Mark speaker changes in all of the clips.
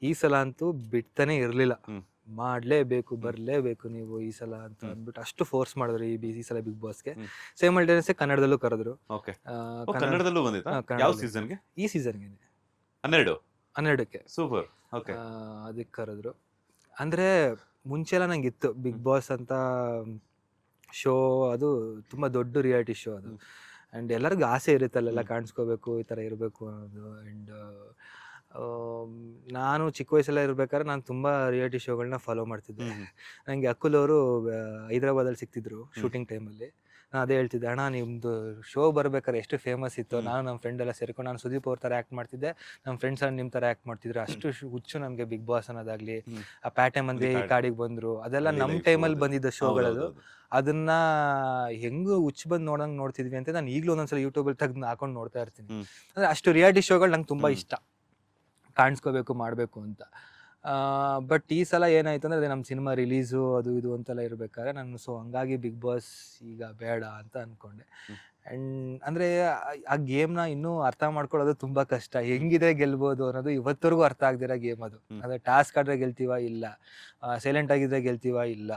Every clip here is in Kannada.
Speaker 1: ಈ ಸಲ ಅಂತೂ ಬಿಡ್ತಾನೆ ಇರಲಿಲ್ಲ.
Speaker 2: ಹ್ಮ್.
Speaker 1: ಮಾಡಲೇಬೇಕು, ಬರಲೇಬೇಕು ನೀವು ಈ ಸಲ ಅಂತ ಅಂದ್ಬಿಟ್ಟು ಅಷ್ಟು ಫೋರ್ಸ್ ಮಾಡಿದ್ರು ಈ ಸಲ ಬಿಗ್ ಬಾಸ್ಗೆ.
Speaker 2: ಹ್ಮ್.
Speaker 1: ಸೈಮಲ್ಟೇನಿಯಸ್ ಕನ್ನಡದಲ್ಲೂ ಕರೆದ್ರು.
Speaker 2: ಓಕೆ.
Speaker 1: ಆ,
Speaker 2: ಓ,
Speaker 1: ಕನ್ನಡ
Speaker 2: ಕನ್ನಡದಲ್ಲೂ ಬಂದಿತ್ತಾ? ಯಾವ
Speaker 1: ಕನ್ನಡದಲ್ಲಿ
Speaker 2: ಸೀಸನ್ಗೆ?
Speaker 1: ಈ ಸೀಸನ್ಗೆ
Speaker 2: 12.
Speaker 1: 12ಕ್ಕೆ
Speaker 2: ಸೂಪರ್. ಓಕೆ.
Speaker 1: ಅದಕ್ಕೆ ಕರೆದ್ರು. ಅಂದರೆ ಮುಂಚೆ ಎಲ್ಲ ನಂಗೆ ಇತ್ತು ಬಿಗ್ ಬಾಸ್ ಅಂತ ಶೋ, ಅದು ತುಂಬ ದೊಡ್ಡ ರಿಯಾಲಿಟಿ ಶೋ ಅದು. ಆ್ಯಂಡ್ ಎಲ್ಲರಿಗೂ ಆಸೆ ಇರುತ್ತೆ ಅಲ್ಲೆಲ್ಲ ಕಾಣಿಸ್ಕೋಬೇಕು, ಈ ಥರ ಇರಬೇಕು ಅನ್ನೋದು. ಆ್ಯಂಡ್ ನಾನು ಚಿಕ್ಕ ವಯಸ್ಸೆಲ್ಲ ಇರ್ಬೇಕಾದ್ರೆ ನಾನು ತುಂಬ ರಿಯಾಲಿಟಿ ಶೋಗಳನ್ನ ಫಾಲೋ ಮಾಡ್ತಿದ್ದೆ. ನನಗೆ ಅಕುಲ್ ಅವರು ಹೈದ್ರಾಬಾದಲ್ಲಿ ಸಿಗ್ತಿದ್ರು ಶೂಟಿಂಗ್ ಟೈಮಲ್ಲಿ. ನಾನು ಅದೇ ಹೇಳ್ತಿದ್ದೆ, ಅಣ್ಣ ನಿಮ್ಮದು ಶೋ ಬರ್ಬೇಕಾದ್ರೆ ಎಷ್ಟು ಫೇಮಸ್ ಇತ್ತು, ನಾನು ನಮ್ಮ ಫ್ರೆಂಡ್ ಎಲ್ಲ ಸೇರ್ಕೊಂಡು, ನಾನು ಸುದೀಪ್ ಅವ್ರ ಥರ ಆ್ಯಕ್ಟ್ ಮಾಡ್ತಿದ್ದೆ, ನಮ್ಮ ಫ್ರೆಂಡ್ಸ್ ಎಲ್ಲ ನಿಮ್ಮ ಥರ ಆ್ಯಕ್ಟ್ ಮಾಡ್ತಿದ್ರು, ಅಷ್ಟು ಹುಚ್ಚು ನಮಗೆ ಬಿಗ್ ಬಾಸ್ ಅನ್ನೋದಾಗಲಿ. ಆ ಪ್ಯಾಟೆ ಮಂದಿ ಈ ಕಾಡಿಗೆ ಬಂದರು, ಅದೆಲ್ಲ ನಮ್ಮ ಟೈಮಲ್ಲಿ ಬಂದಿದ್ದ ಶೋಗಳದು. ಅದನ್ನ ಹೆಂಗೂ ಹುಚ್ಚು ಬಂದು ನೋಡ್ತಿದ್ವಿ ಅಂತ ನಾನು ಈಗಲೂ ಒಂದೊಂದ್ಸಲ ಯೂಟ್ಯೂಬಲ್ಲಿ ತೆಗೆದು ಹಾಕೊಂಡು ನೋಡ್ತಾ ಇರ್ತೀನಿ. ಅಂದರೆ ಅಷ್ಟು ರಿಯಾಲಿಟಿ ಶೋಗಳು ನಂಗೆ ತುಂಬ ಇಷ್ಟ, ಕಾಣಿಸ್ಕೋಬೇಕು ಮಾಡಬೇಕು ಅಂತ. ಬಟ್ ಈ ಸಲ ಏನಾಯ್ತು ಅಂದರೆ, ಅದೇ ನಮ್ಮ ಸಿನಿಮಾ ರಿಲೀಸು ಅದು ಇದು ಅಂತೆಲ್ಲ ಇರಬೇಕಾದ್ರೆ ನಾನು ಹಂಗಾಗಿ ಬಿಗ್ ಬಾಸ್ ಈಗ ಬೇಡ ಅಂತ ಅಂದ್ಕೊಂಡೆ. ಆ್ಯಂಡ್ ಅಂದರೆ ಆ ಗೇಮ್ನ ಇನ್ನೂ ಅರ್ಥ ಮಾಡ್ಕೊಳ್ಳೋದು ತುಂಬ ಕಷ್ಟ. ಹೆಂಗಿದ್ರೆ ಗೆಲ್ಬೋದು ಅನ್ನೋದು ಇವತ್ತವರೆಗೂ ಅರ್ಥ ಆಗದಿರೋ ಗೇಮ್ ಅದು. ಅಂದರೆ ಟಾಸ್ಕ್ ಆಡಿದ್ರೆ ಗೆಲ್ತೀವ, ಇಲ್ಲ ಸೈಲೆಂಟ್ ಆಗಿದ್ರೆ ಗೆಲ್ತೀವ, ಇಲ್ಲ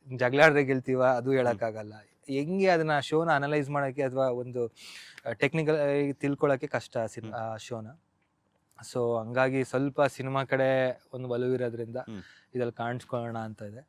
Speaker 1: ಜಗಳ ಆಡಿದ್ರೆ ಗೆಲ್ತೀವ, ಅದು ಹೇಳೋಕ್ಕಾಗಲ್ಲ. ಹೆಂಗೆ ಅದನ್ನು ಶೋನ ಅನಲೈಸ್ ಮಾಡೋಕ್ಕೆ ಅಥವಾ ಒಂದು ಟೆಕ್ನಿಕಲ್ ತಿಳ್ಕೊಳ್ಳೋಕ್ಕೆ ಕಷ್ಟ ಆ ಶೋನ. ಸೊ ಹಂಗಾಗಿ ಸ್ವಲ್ಪ ಸಿನಿಮಾ ಕಡೆ ಒಂದು ಒಲವಿರೋದ್ರಿಂದ ಇದ್ರಲ್ಲಿ ಕಾಣಿಸ್ಕೊಳ್ಳೋಣ ಅಂತ ಇದೆ.